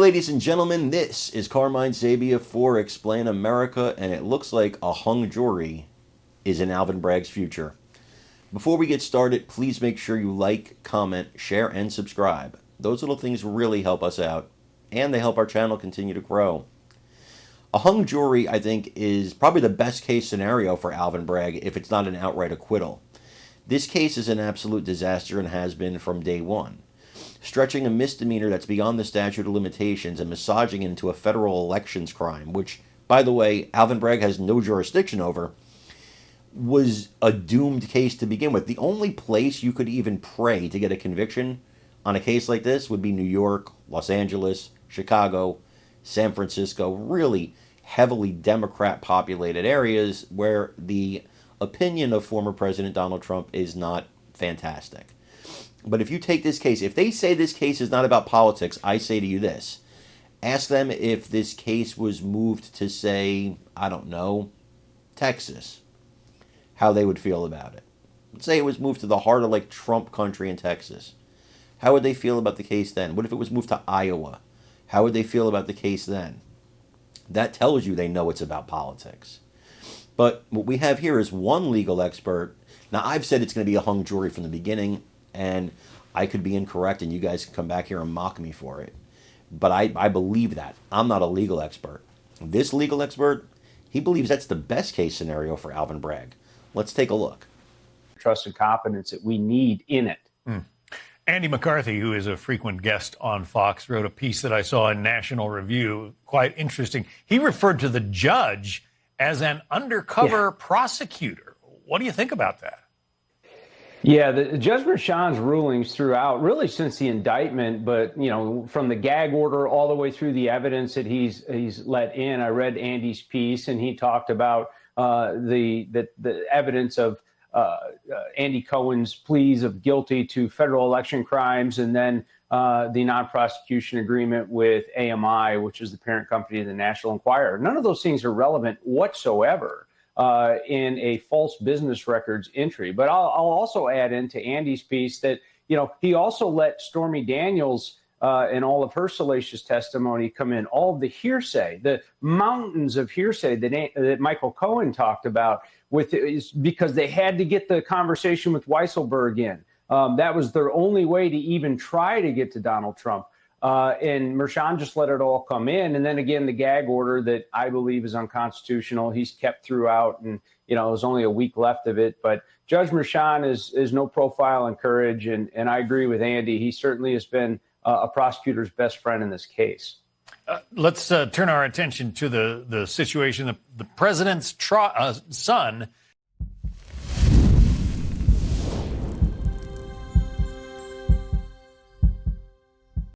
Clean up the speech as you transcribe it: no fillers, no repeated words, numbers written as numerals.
ladies and gentlemen, this is Carmine Sabia for Explain America, and it looks like a hung jury is in Alvin Bragg's future. Before we get started, please make sure you like, comment, share, and subscribe. Those little things really help us out, and they help our channel continue to grow. A hung jury, I think, is probably the best case scenario for Alvin Bragg if it's not an outright acquittal. This case is an absolute disaster and has been from day one. Stretching a misdemeanor that's beyond the statute of limitations and massaging it into a federal elections crime, which, by the way, Alvin Bragg has no jurisdiction over, was a doomed case to begin with. The only place you could even pray to get a conviction on a case like this would be New York, Los Angeles, Chicago, San Francisco, really heavily Democrat-populated areas where the opinion of former President Donald Trump is not fantastic. But if you take this case, if they say this case is not about politics, I say to you this. Ask them if this case was moved to, say, I don't know, Texas, how they would feel about it. Let's say it was moved to the heart of like Trump country in Texas. How would they feel about the case then? What if it was moved to Iowa? How would they feel about the case then? That tells you they know it's about politics. But what we have here is one legal expert. Now, I've said it's going to be a hung jury from the beginning, and I could be incorrect, and you guys can come back here and mock me for it. But I believe that. I'm not a legal expert. This legal expert, he believes that's the best case scenario for Alvin Bragg. Let's take a look. Trust and confidence that we need in it. Andy McCarthy, who is a frequent guest on Fox, wrote a piece that I saw in National Review, quite interesting. He referred to the judge as an undercover prosecutor. What do you think about that? Yeah, the Judge Merchan's rulings throughout, really since the indictment, but, you know, from the gag order all the way through the evidence that he's let in. I read Andy's piece, and he talked about the evidence of Andy Cohen's pleas of guilty to federal election crimes, and then the non-prosecution agreement with AMI, which is the parent company of the National Enquirer. None of those things are relevant whatsoever in a false business records entry. But I'll also add into Andy's piece that, you know, he also let Stormy Daniels and all of her salacious testimony come in, all of the hearsay, the mountains of hearsay that Michael Cohen talked about, is because they had to get the conversation with Weisselberg in. That was their only way to even try to get to Donald Trump. And Merchan just let it all come in. And then again, the gag order that I believe is unconstitutional, he's kept throughout. And, you know, there's only a week left of it. But Judge Merchan is no profile in courage. And I agree with Andy. He certainly has been a prosecutor's best friend in this case. Let's turn our attention to the situation. The president's son